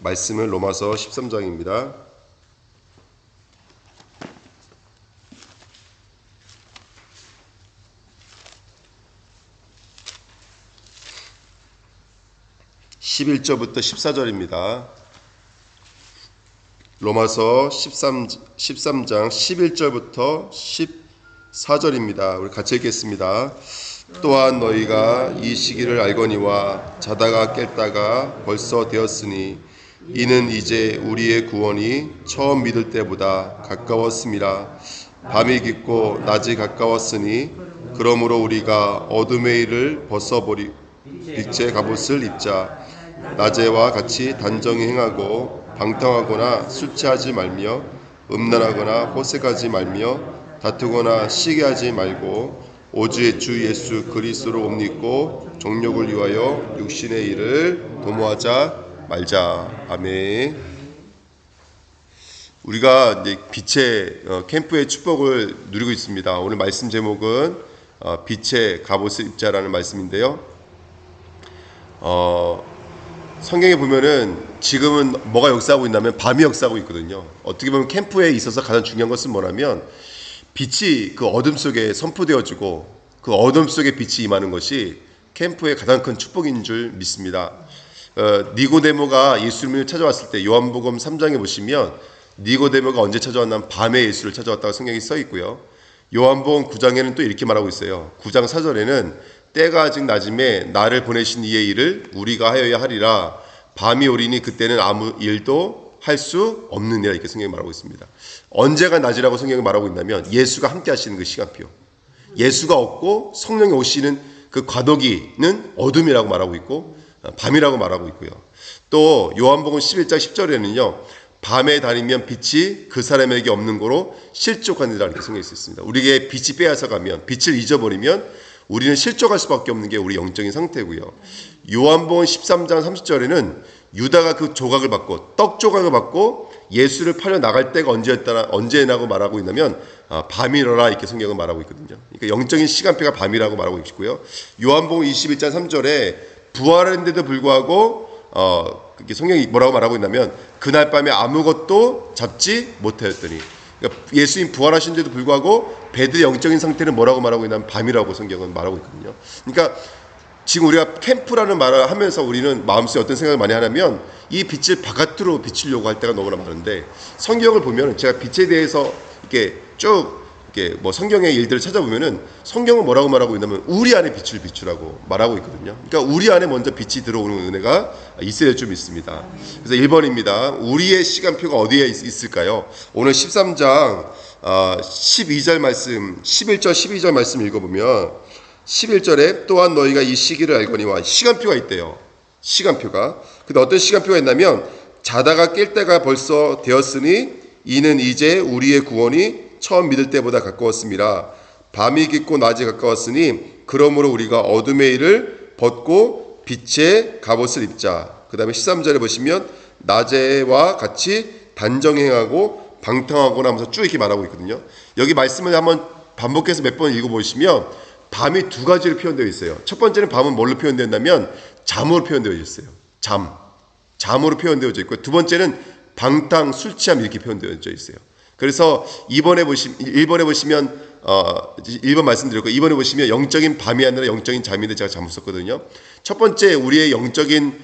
말씀은 로마서 13장입니다. (11절부터) (14절입니다) 로마서 13장 11절부터 14절입니다. 우리 같이 읽겠습니다. 또한 너희가 이 시기를 알거니와 자다가 깼다가 벌써 되었으니 이는 이제 우리의 구원이 처음 믿을 때보다 가까웠음이라. 밤이 깊고 낮이 가까웠으니 그러므로 우리가 어둠의 일을 벗어버리 빛의 갑옷을 입자. 낮에와 같이 단정히 행하고 방탕하거나 술 취하지 말며 음란하거나 호색하지 말며 다투거나 시기하지 말고 오직 주 예수 그리스도를 옷 입고 정욕을 위하여 육신의 일을 도모하자 말자. 아멘. 우리가 이제 빛의 캠프의 축복을 누리고 있습니다. 오늘 말씀 제목은 빛의 갑옷을 입자라는 말씀인데요. 성경에 보면은 지금은 뭐가 역사하고 있냐면 밤이 역사하고 있거든요. 어떻게 보면 캠프에 있어서 가장 중요한 것은 뭐냐면 빛이 그 어둠 속에 선포되어지고 그 어둠 속에 빛이 임하는 것이 캠프의 가장 큰 축복인 줄 믿습니다. 니고데모가 예수님을 찾아왔을 때 요한복음 3장에 보시면 니고데모가 언제 찾아왔냐면 밤에 예수를 찾아왔다고 성경이 써 있고요. 요한복음 9장에는 또 이렇게 말하고 있어요. 9장 4절에는 때가 아직 낮음에 나를 보내신 이의 일을 우리가 하여야 하리라. 밤이 오리니 그때는 아무 일도 할 수 없느니라. 이렇게 성경이 말하고 있습니다. 언제가 낮이라고 성경이 말하고 있냐면 예수가 함께 하시는 그 시간표, 예수가 없고 성령이 오시는 그 과도기는 어둠이라고 말하고 있고 밤이라고 말하고 있고요. 또 요한복음 11장 10절에는요 밤에 다니면 빛이 그 사람에게 없는 거로 실족하느니라. 이렇게 성경이 있습니다. 우리에게 빛이 빼앗아가면, 빛을 잊어버리면 우리는 실족할 수밖에 없는 게 우리 영적인 상태고요. 요한복음 13장 30절에는 유다가 그 조각을 받고 떡 조각을 받고 예수를 팔려 나갈 때가 언제라고 말하고 있냐면 밤이러라. 이렇게 성경은 말하고 있거든요. 그러니까 영적인 시간표가 밤이라고 말하고 있고요. 요한복음 21장 3절에 부활했는데도 불구하고 성경이 뭐라고 말하고 있냐면 그날 밤에 아무것도 잡지 못하였더니, 그러니까 예수님 부활하신데도 불구하고 배들의 영적인 상태는 뭐라고 말하고 있냐면 밤이라고 성경은 말하고 있거든요. 그러니까 지금 우리가 캠프라는 말을 하면서 우리는 마음속에 어떤 생각을 많이 하냐면 이 빛을 바깥으로 비추려고 할 때가 너무나 많은데, 성경을 보면 제가 빛에 대해서 이렇게 쭉 이렇게 뭐 성경의 일들을 찾아보면은 성경은 뭐라고 말하고 있냐면 우리 안에 빛을 비추라고 말하고 있거든요. 그러니까 우리 안에 먼저 빛이 들어오는 은혜가 있어야 좀 있습니다. 그래서 1번입니다. 우리의 시간표가 어디에 있을까요? 오늘 13장 12절 말씀, 11절 12절 말씀 읽어보면 11절에 또한 너희가 이 시기를 알거니와 시간표가 있대요. 시간표가. 근데 어떤 시간표가 있냐면 자다가 깰 때가 벌써 되었으니 이는 이제 우리의 구원이 처음 믿을 때보다 가까웠습니다. 밤이 깊고 낮이 가까웠으니 그러므로 우리가 어둠의 일을 벗고 빛의 갑옷을 입자. 그 다음에 13절에 보시면 낮에와 같이 단정행하고 방탕하거나 하면서 쭉 이렇게 말하고 있거든요. 여기 말씀을 한번 반복해서 몇 번 읽어보시면 밤이 두 가지로 표현되어 있어요. 첫 번째는 밤은 뭘로 표현된다면 잠으로 표현되어 있어요. 잠으로 표현되어져 있고, 두 번째는 방탕, 술 취함 이렇게 표현되어져 있어요. 그래서 1번에 보시면 1번 말씀드렸고 2번에 보시면 영적인 밤이 아니라 영적인 잠인데 제가 잘못 썼거든요. 첫 번째 우리의 영적인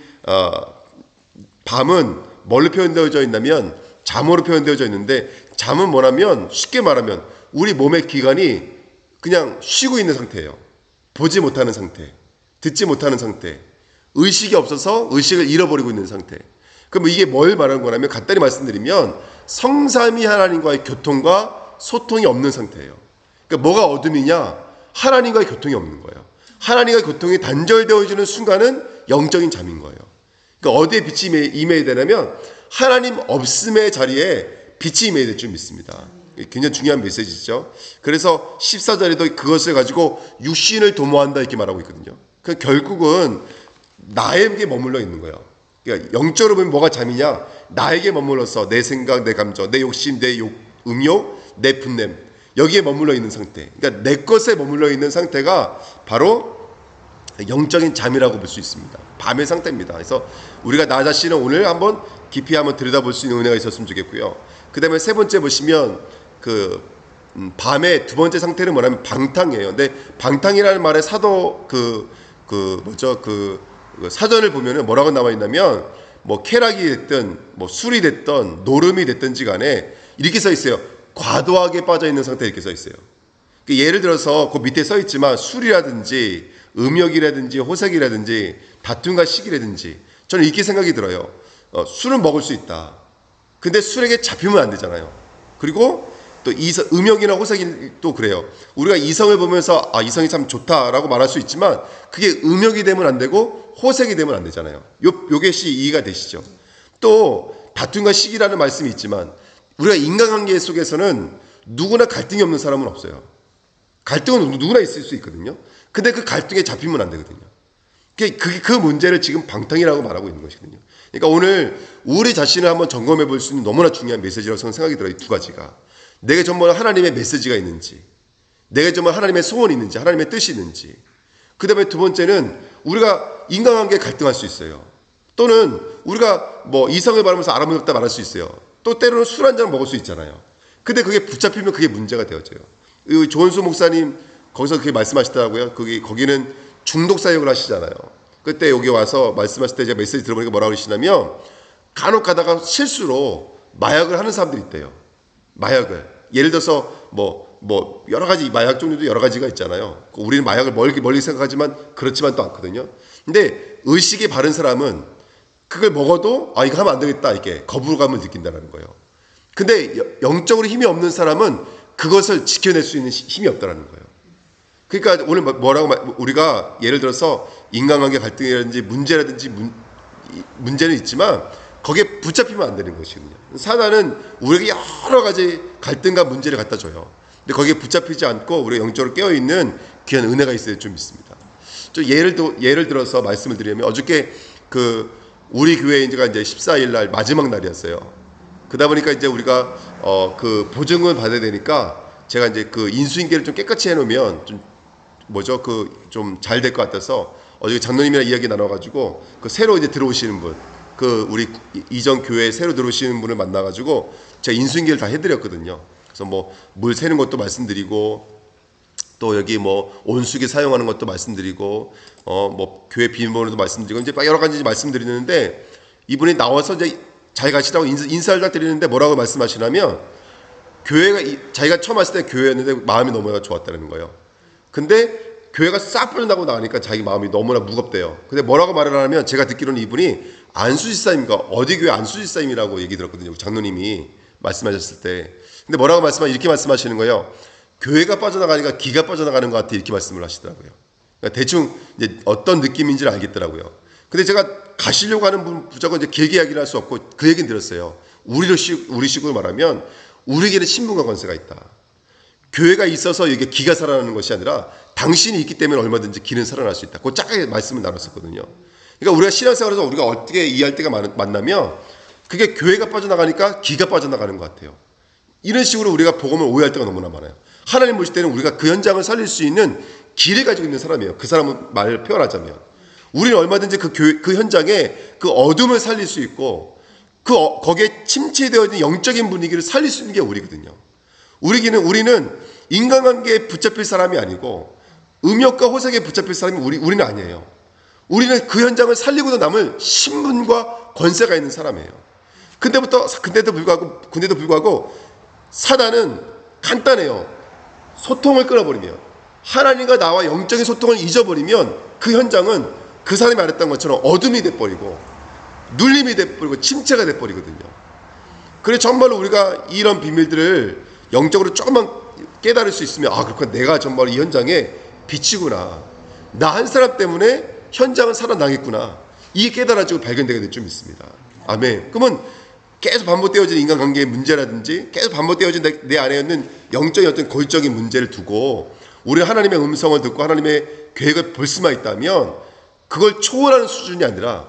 밤은 뭘로 표현되어져 있냐면 잠으로 표현되어져 있는데, 잠은 뭐냐면 쉽게 말하면 우리 몸의 기관이 그냥 쉬고 있는 상태예요. 보지 못하는 상태, 듣지 못하는 상태, 의식이 없어서 의식을 잃어버리고 있는 상태. 그럼 이게 뭘 말하는 거냐면 간단히 말씀드리면 성삼위 하나님과의 교통과 소통이 없는 상태예요. 그러니까 뭐가 어둠이냐? 하나님과의 교통이 없는 거예요. 하나님과의 교통이 단절되어지는 순간은 영적인 잠인 거예요. 그러니까 어디에 빛이 임해야 되냐면 하나님 없음의 자리에 빛이 임해야 될 줄 믿습니다. 굉장히 중요한 메시지죠. 그래서 14절에도 그것을 가지고 육신을 도모한다 이렇게 말하고 있거든요. 그러니까 결국은 나에게 머물러 있는 거예요. 그러니까 영적으로 보면 뭐가 잠이냐? 나에게 머물러서 내 생각, 내 감정, 내 욕심, 내 음욕, 내 분냄, 여기에 머물러 있는 상태. 그러니까 내 것에 머물러 있는 상태가 바로 영적인 잠이라고 볼 수 있습니다. 밤의 상태입니다. 그래서 우리가 나 자신을 오늘 한번 깊이 한번 들여다볼 수 있는 은혜가 있었으면 좋겠고요. 그 다음에 세 번째 보시면 밤의 두 번째 상태는 뭐냐면 방탕이에요. 근데 방탕이라는 말의 사도 사전을 보면은 뭐라고 나와 있냐면 뭐 쾌락이 됐든 뭐 술이 됐든 노름이 됐든지 간에 이렇게 써 있어요. 과도하게 빠져 있는 상태 이렇게 써 있어요. 예를 들어서 그 밑에 써 있지만 술이라든지 음욕이라든지 호색이라든지 다툼과 시기라든지 저는 이렇게 생각이 들어요. 술은 먹을 수 있다. 근데 술에게 잡히면 안 되잖아요. 그리고 또 음욕이나 호색이 또 그래요. 우리가 이성을 보면서 이성이 참 좋다라고 말할 수 있지만 그게 음욕이 되면 안 되고 호색이 되면 안 되잖아요. 요것이 이해가 되시죠? 또 다툼과 시기라는 말씀이 있지만 우리가 인간관계 속에서는 누구나 갈등이 없는 사람은 없어요. 갈등은 누구나 있을 수 있거든요. 근데 그 갈등에 잡히면 안 되거든요. 그 문제를 지금 방탕이라고 말하고 있는 것이거든요. 그러니까 오늘 우리 자신을 한번 점검해 볼 수 있는 너무나 중요한 메시지라고 생각이 들어요. 이 두 가지가. 내게 정말 하나님의 메시지가 있는지, 내게 정말 하나님의 소원이 있는지, 하나님의 뜻이 있는지. 그 다음에 두 번째는 우리가 인간관계에 갈등할 수 있어요. 또는 우리가 뭐 이성을 바라면서 알아보겠다 말할 수 있어요. 또 때로는 술 한 잔 먹을 수 있잖아요. 근데 그게 붙잡히면 그게 문제가 되어져요. 조은수 목사님 거기서 그렇게 말씀하시더라고요. 거기는 중독 사역을 하시잖아요. 그때 여기 와서 말씀하실 때 제가 메시지 들어보니까 뭐라고 그러시냐면 간혹 가다가 실수로 마약을 하는 사람들이 있대요. 마약을. 예를 들어서 뭐 여러 가지 마약 종류도 여러 가지가 있잖아요. 우리는 마약을 멀리 생각하지만 그렇지만 또 않거든요. 근데 의식이 바른 사람은 그걸 먹어도 이거 하면 안 되겠다 이렇게 거부감을 느낀다는 거예요. 근데 영적으로 힘이 없는 사람은 그것을 지켜낼 수 있는 힘이 없다는 거예요. 그러니까 오늘 우리가 예를 들어서 인간관계 갈등이라든지 문제는 있지만 거기에 붙잡히면 안 되는 것이거든요. 사단은 우리에게 여러 가지 갈등과 문제를 갖다 줘요. 근데 거기에 붙잡히지 않고 우리가 영적으로 깨어있는 귀한 은혜가 있어야 좀 있습니다. 예를 들어서 말씀을 드리면 어저께 우리 교회가 이제 14일 날 마지막 날이었어요. 그러다 보니까 이제 우리가 보증을 받아야 되니까 제가 이제 인수인계를 좀 깨끗이 해놓으면 좀 잘 될 것 같아서 어저께 장로님이랑 이야기 나눠가지고 새로 이제 들어오시는 분, 우리 이전 교회에 새로 들어오시는 분을 만나가지고 제가 인수인계를 다 해드렸거든요. 그래서 물 새는 것도 말씀드리고 또 여기 온수기 사용하는 것도 말씀드리고 교회 비밀번호도 말씀드리고 이제 여러 가지 말씀드리는데 이분이 나와서 이제 잘 가시라고 인사를 딱 드리는데 뭐라고 말씀하시냐면 자기가 처음 왔을 때 교회였는데 마음이 너무나 좋았다는 거예요. 근데 교회가 싹 불나고 나니까 자기 마음이 너무나 무겁대요. 근데 뭐라고 말을 하냐면 제가 듣기로는 이분이 안수지사님과 어디 교회 안수지사님이라고 얘기 들었거든요. 장로님이 말씀하셨을 때. 근데 뭐라고 이렇게 말씀하시는 거예요. 교회가 빠져나가니까 기가 빠져나가는 것 같아 이렇게 말씀을 하시더라고요. 그러니까 대충 이제 어떤 느낌인지를 알겠더라고요. 근데 제가 가시려고 하는 분 무조건 이제 길게 이야기를 할 수 없고 그 얘기는 들었어요. 우리식으로 말하면 우리에게는 신분과 권세가 있다. 교회가 있어서 이게 기가 살아나는 것이 아니라 당신이 있기 때문에 얼마든지 기는 살아날 수 있다. 그 짧게 말씀을 나눴었거든요. 그러니까 우리가 신앙생활에서 우리가 어떻게 이해할 때가 만나면 그게 교회가 빠져나가니까 기가 빠져나가는 것 같아요. 이런 식으로 우리가 복음을 오해할 때가 너무나 많아요. 하나님 보실 때는 우리가 그 현장을 살릴 수 있는 길을 가지고 있는 사람이에요. 그 사람은 말을 표현하자면. 우리는 얼마든지 그 현장에 그 어둠을 살릴 수 있고 거기에 침체되어 있는 영적인 분위기를 살릴 수 있는 게 우리거든요. 우리는 인간관계에 붙잡힐 사람이 아니고 음욕과 호색에 붙잡힐 사람이 우리는 아니에요. 우리는 그 현장을 살리고도 남을 신분과 권세가 있는 사람이에요. 근데도 불구하고 사단은 간단해요. 소통을 끊어버리면 하나님과 나와 영적인 소통을 잊어버리면 그 현장은 그 사람이 말했던 것처럼 어둠이 돼버리고 눌림이 돼버리고 침체가 돼버리거든요. 그래서 정말로 우리가 이런 비밀들을 영적으로 조금만 깨달을 수 있으면 그렇구나. 내가 정말 이 현장에 빛이구나. 나 한 사람 때문에 현장은 살아나겠구나. 이게 깨달아지고 발견되게 될 좀 있습니다. 아멘. 그러면 계속 반복되어진 인간관계의 문제라든지 계속 반복되어진 내 안에 있는 영적인 어떤 고질적인 문제를 두고 우리가 하나님의 음성을 듣고 하나님의 계획을 볼 수만 있다면 그걸 초월하는 수준이 아니라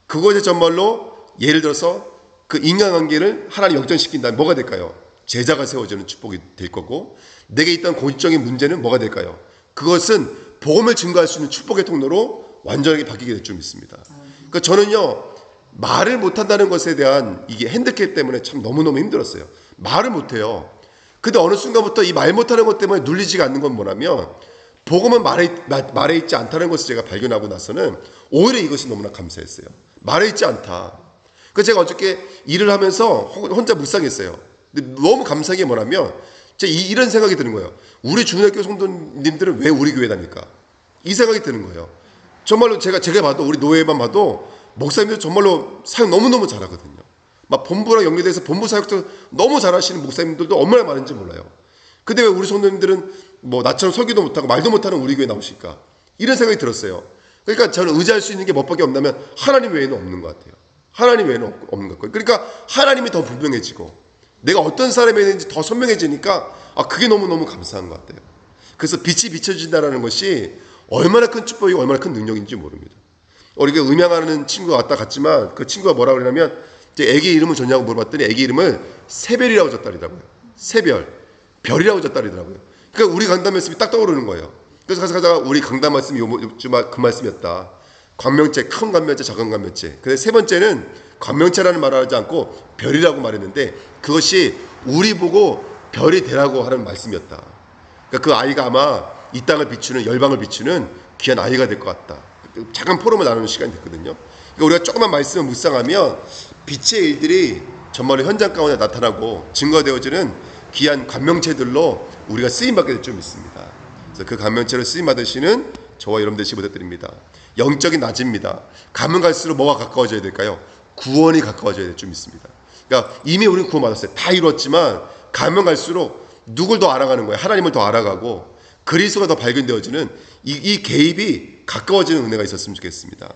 그것에 정말로 예를 들어서 그 인간관계를 하나님 역전시킨다면 뭐가 될까요? 제자가 세워지는 축복이 될 거고 내게 있던 고질적인 문제는 뭐가 될까요? 그것은 복음을 증거할 수 있는 축복의 통로로 완전하게 바뀌게 될 줄 믿습니다. 그러니까 저는요 말을 못한다는 것에 대한 이게 핸디캡 때문에 참 너무너무 힘들었어요. 말을 못해요. 근데 어느 순간부터 이 말 못하는 것 때문에 눌리지가 않는 건 뭐냐면 복음은 말에 있지 않다는 것을 제가 발견하고 나서는 오히려 이것이 너무나 감사했어요. 말에 있지 않다. 그래서 제가 어저께 일을 하면서 혼자 묵상했어요. 근데 너무 감사한 게 뭐냐면 제가 이런 생각이 드는 거예요. 우리 주일학교 성도님들은 왜 우리 교회 다닐까? 이 생각이 드는 거예요. 정말로 제가 봐도 우리 노예만 봐도 목사님들 정말로 사역 너무너무 잘하거든요. 막 본부랑 연계돼서 본부 사역도 너무 잘하시는 목사님들도 얼마나 많은지 몰라요. 근데 왜 우리 성도님들은 뭐 나처럼 설교도 못하고 말도 못하는 우리 교회 나오실까? 이런 생각이 들었어요. 그러니까 저는 의지할 수 있는 게 뭐밖에 없냐면 하나님 외에는 없는 것 같아요. 하나님 외에는 없는 것 같아요. 그러니까 하나님이 더 분명해지고 내가 어떤 사람이었는지 더 선명해지니까 그게 너무너무 감사한 것 같아요. 그래서 빛이 비춰진다는 것이 얼마나 큰 축복이고 얼마나 큰 능력인지 모릅니다. 우리가 음양하는 친구가 왔다 갔지만 그 친구가 뭐라 그러냐면 제 애기 이름을 줬냐고 물어봤더니 애기 이름을 새별이라고 줬다리더라고요. 새별, 별이라고 줬다리더라고요. 그러니까 우리 강단 말씀이 딱 떠오르는 거예요. 그래서 가다가 우리 강단 말씀이 그 말씀이었다. 관명체, 큰 관명체, 작은 관명체. 근데 세 번째는 관명체라는 말을 하지 않고 별이라고 말했는데 그것이 우리 보고 별이 되라고 하는 말씀이었다. 그러니까 그 아이가 아마 이 땅을 비추는 열방을 비추는 귀한 아이가 될 것 같다. 작은 포럼을 나누는 시간이 됐거든요. 그러니까 우리가 조금만 말씀을 묵상하면 빛의 일들이 정말로 현장 가운데 나타나고 증거되어지는 귀한 관명체들로 우리가 쓰임받게 될 줄 믿습니다. 그래서 그 관명체로 쓰임받으시는 저와 여러분 되시기 부탁드립니다. 영적인 낮입니다. 가면 갈수록 뭐가 가까워져야 될까요? 구원이 가까워져야 될 줄 믿습니다. 그러니까 이미 우리는 구원받았어요. 다 이뤘지만 가면 갈수록 누굴 더 알아가는 거예요. 하나님을 더 알아가고 그리스도가 더 발견되어지는 이 개입이 가까워지는 은혜가 있었으면 좋겠습니다.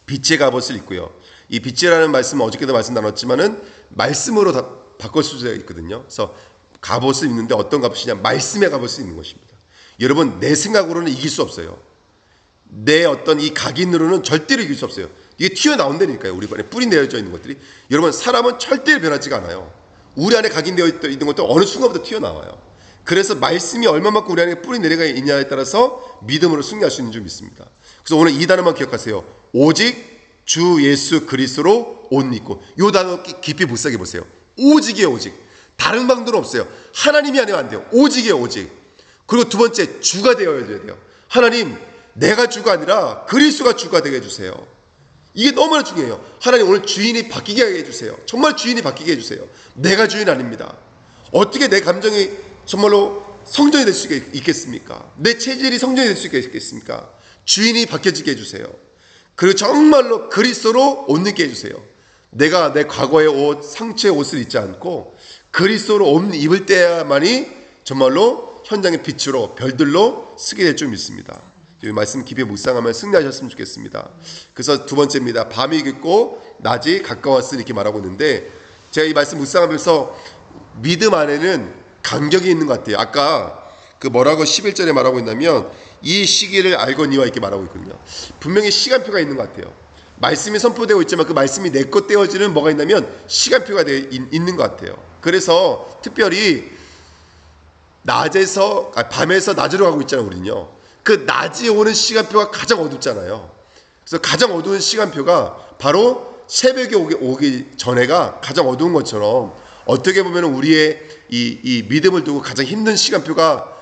빛의 갑옷을 입고요. 이 빛이라는 말씀은 어저께도 말씀 나눴지만은 말씀으로 다 바꿀 수가 있거든요. 그래서 갑옷을 입는데 어떤 갑옷이냐? 말씀의 갑옷을 입는 것입니다. 여러분 내 생각으로는 이길 수 없어요. 내 어떤 이 각인으로는 절대로 이길 수 없어요. 이게 튀어나온다니까요. 우리 안에 뿌리 내려져 있는 것들이. 여러분 사람은 절대로 변하지가 않아요. 우리 안에 각인되어 있는 것도 어느 순간부터 튀어나와요. 그래서 말씀이 얼마만큼 우리 안에 뿌리 내려가 있냐에 따라서 믿음으로 승리할 수 있는 줄 믿습니다. 그래서 오늘 이 단어만 기억하세요. 오직 주 예수 그리스도로 옷 입고. 이 단어 깊이 묵상해 보세요. 오직이에요. 오직. 다른 방도는 없어요. 하나님이 아니면 안 돼요. 오직이에요. 오직. 그리고 두 번째 주가 되어야 돼요. 하나님 내가 주가 아니라 그리스도가 주가 되게 해주세요. 이게 너무나 중요해요. 하나님 오늘 주인이 바뀌게 해주세요. 정말 주인이 바뀌게 해주세요. 내가 주인 아닙니다. 어떻게 내 감정이 정말로 성전이 될 수 있겠습니까? 내 체질이 성전이 될 수 있겠습니까? 주인이 바뀌어지게 해주세요. 그리고 정말로 그리스도로 옷 입게 해주세요. 내가 내 과거의 옷, 상처의 옷을 입지 않고 그리스도로 옷 입을 때야만이 정말로 현장의 빛으로 별들로 쓰게 될 줄 믿습니다. 이 말씀 깊이 묵상하면 승리하셨으면 좋겠습니다. 그래서 두 번째입니다. 밤이 깊고 낮이 가까웠으니 이렇게 말하고 있는데 제가 이 말씀 묵상하면서 믿음 안에는 간격이 있는 것 같아요. 아까 그 뭐라고 11절에 말하고 있냐면 이 시기를 알거니와 이렇게 말하고 있거든요. 분명히 시간표가 있는 것 같아요. 말씀이 선포되고 있지만 그 말씀이 내 것 되어지는 뭐가 있냐면 시간표가 있는 것 같아요. 그래서 특별히 밤에서 낮으로 가고 있잖아요. 우리는요. 그 낮이 오는 시간표가 가장 어둡잖아요. 그래서 가장 어두운 시간표가 바로 새벽에 오기 전에가 가장 어두운 것처럼 어떻게 보면 우리의 이 믿음을 두고 가장 힘든 시간표가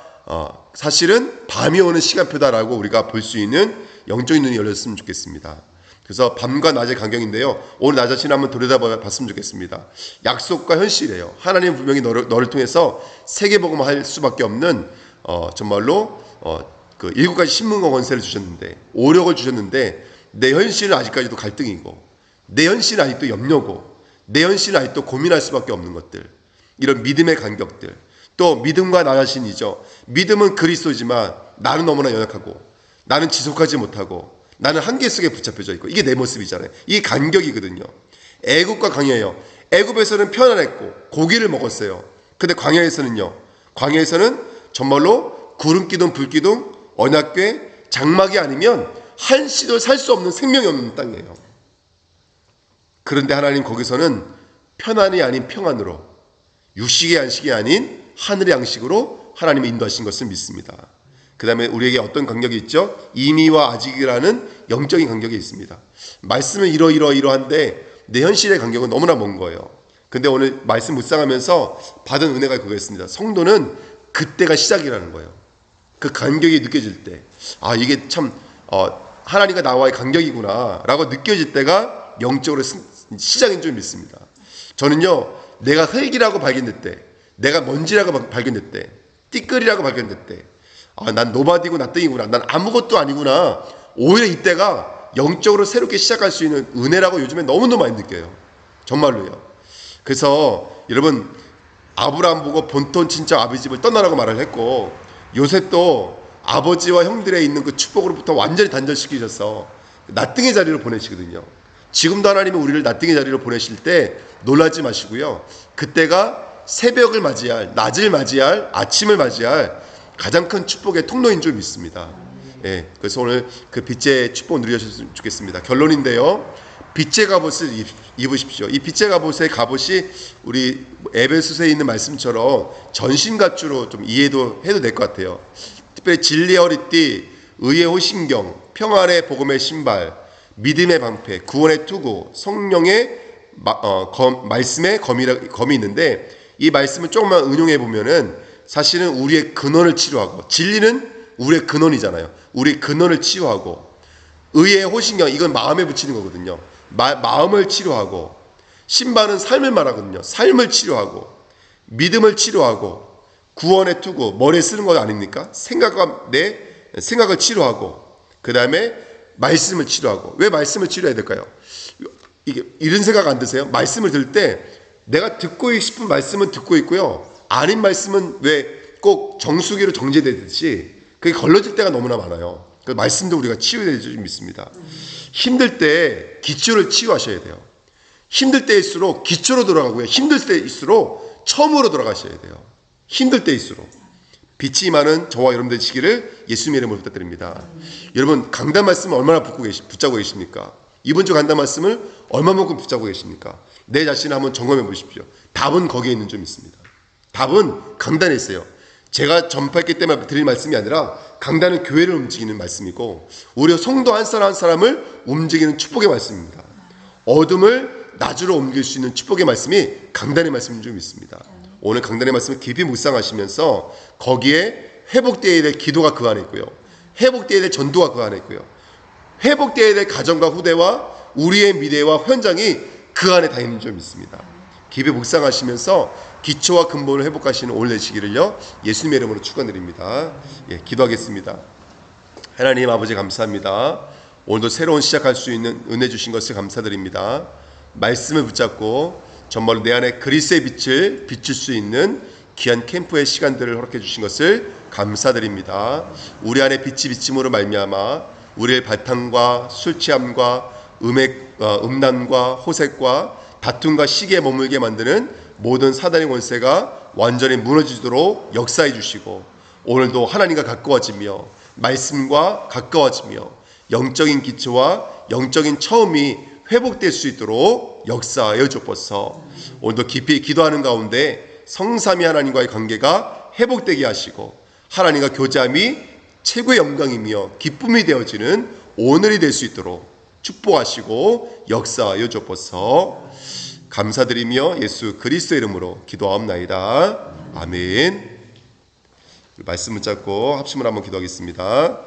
사실은 밤이 오는 시간표다라고 우리가 볼 수 있는 영적인 눈이 열렸으면 좋겠습니다. 그래서 밤과 낮의 간격인데요. 오늘 나 자신을 한번 들여다봤으면 좋겠습니다. 약속과 현실이에요. 하나님 분명히 너를 통해서 세계복음을 할 수밖에 없는 정말로 그 7가지 신문과 권세를 주셨는데 오력을 주셨는데 내 현실은 아직까지도 갈등이고 내 현실은 아직도 염려고 내 현실은 아직도 고민할 수밖에 없는 것들, 이런 믿음의 간격들, 또 믿음과 나 자신이죠. 믿음은 그리스도지만 나는 너무나 연약하고 나는 지속하지 못하고 나는 한계 속에 붙잡혀져 있고 이게 내 모습이잖아요. 이게 간격이거든요. 애굽과 광야예요. 애굽에서는 편안했고 고기를 먹었어요. 근데 광야에서는요. 광야에서는 정말로 구름기둥 불기둥 언약궤 장막이 아니면 한시도 살 수 없는 생명이 없는 땅이에요. 그런데 하나님 거기서는 편안이 아닌 평안으로 육식의 양식이 아닌 하늘의 양식으로 하나님이 인도하신 것을 믿습니다. 그 다음에 우리에게 어떤 간격이 있죠? 이미와 아직이라는 영적인 간격이 있습니다. 말씀은 이러한데 내 현실의 간격은 너무나 먼 거예요. 근데 오늘 말씀 묵상하면서 받은 은혜가 그거였습니다. 성도는 그때가 시작이라는 거예요. 그 간격이 느껴질 때, 아 이게 참 하나님과 나와의 간격이구나 라고 느껴질 때가 영적으로 시작인 줄 믿습니다. 저는요, 내가 흙이라고 발견될 때, 내가 먼지라고 발견될 때, 띠끌이라고 발견될 때, 아, 난 노바디고 나띵이구나, 난 아무것도 아니구나, 오히려 이때가 영적으로 새롭게 시작할 수 있는 은혜라고 요즘에 너무너무 많이 느껴요. 정말로요. 그래서 여러분, 아브라함 보고 본토 친척 아버지 집을 떠나라고 말을 했고, 요셉도 아버지와 형들의 있는 그 축복으로부터 완전히 단절시키셔서 나띵의 자리로 보내시거든요. 지금도 하나님이 우리를 나띵의 자리로 보내실 때 놀라지 마시고요. 그때가 새벽을 맞이할, 낮을 맞이할, 아침을 맞이할 가장 큰 축복의 통로인 줄 믿습니다. 예, 그래서 오늘 그 빛의 축복을 누리셨으면 좋겠습니다. 결론인데요, 빛의 갑옷을 입으십시오. 이 빛의 갑옷의 갑옷이 우리 에베소서에 있는 말씀처럼 전신갑주로 좀 이해도 해도 될 것 같아요. 특별히 진리의 허리띠, 의의 호신경, 평안의 복음의 신발, 믿음의 방패, 구원의 투구, 성령의 말씀의 검이 있는데, 이 말씀을 조금만 응용해 보면은 사실은 우리의 근원을 치료하고, 진리는 우리의 근원이잖아요. 우리의 근원을 치유하고, 의의 호신경, 이건 마음에 붙이는 거거든요. 마음을 치료하고, 신발은 삶을 말하거든요. 삶을 치료하고, 믿음을 치료하고, 구원의 투구, 머리에 쓰는 거 아닙니까? 내 생각을 치료하고, 그 다음에 말씀을 치료하고. 왜 말씀을 치료해야 될까요? 이게 이런 생각 안 드세요? 말씀을 들을 때 내가 듣고 싶은 말씀은 듣고 있고요, 아닌 말씀은 왜 꼭 정수기로 정제되듯이 그게 걸러질 때가 너무나 많아요. 그 말씀도 우리가 치유될 줄 믿습니다. 힘들 때 기초를 치유하셔야 돼요. 힘들 때일수록 기초로 돌아가고요, 힘들 때일수록 처음으로 돌아가셔야 돼요. 힘들 때일수록. 빛이 임하는 저와 여러분들 되시기를 예수님의 이름으로 부탁드립니다. 여러분, 강단 말씀을 얼마나 붙잡고 계십니까? 이번 주 강단 말씀을 얼마만큼 붙잡고 계십니까? 내 자신을 한번 점검해 보십시오. 답은 거기에 있는 줄 믿습니다. 답은 강단에 있어요. 제가 전파했기 때문에 드릴 말씀이 아니라 강단은 교회를 움직이는 말씀이고, 오히려 성도 한 사람 한 사람을 움직이는 축복의 말씀입니다. 어둠을 낮으로 옮길 수 있는 축복의 말씀이 강단의 말씀인 줄 믿습니다. 오늘 강단의 말씀을 깊이 묵상하시면서 거기에 회복되어야 될 기도가 그 안에 있고요, 회복되어야 될 전도가 그 안에 있고요, 회복되어야 될 가정과 후대와 우리의 미래와 현장이 그 안에 다 있는 줄 믿습니다. 깊이 묵상하시면서 기초와 근본을 회복하시는 오늘 되시기를요 예수님의 이름으로 축원드립니다. 예, 기도하겠습니다. 하나님 아버지, 감사합니다. 오늘도 새로운 시작할 수 있는 은혜 주신 것을 감사드립니다. 말씀을 붙잡고 정말로 내 안에 그리스도의 빛을 비출 수 있는 귀한 캠프의 시간들을 허락해 주신 것을 감사드립니다. 우리 안에 빛이 비침으로 말미암아 우리의 발탄과 술 취함과 음란과 호색과 다툼과 시기에 머물게 만드는 모든 사단의 권세가 완전히 무너지도록 역사해 주시고, 오늘도 하나님과 가까워지며 말씀과 가까워지며 영적인 기초와 영적인 처음이 회복될 수 있도록 역사하여 주옵소서. 오늘도 깊이 기도하는 가운데 성삼위 하나님과의 관계가 회복되게 하시고, 하나님과 교제함이 최고의 영광이며 기쁨이 되어지는 오늘이 될 수 있도록 축복하시고 역사하여 주옵소서. 감사드리며 예수 그리스도 이름으로 기도하옵나이다. 아멘. 말씀 붙잡고 합심을 한번 기도하겠습니다.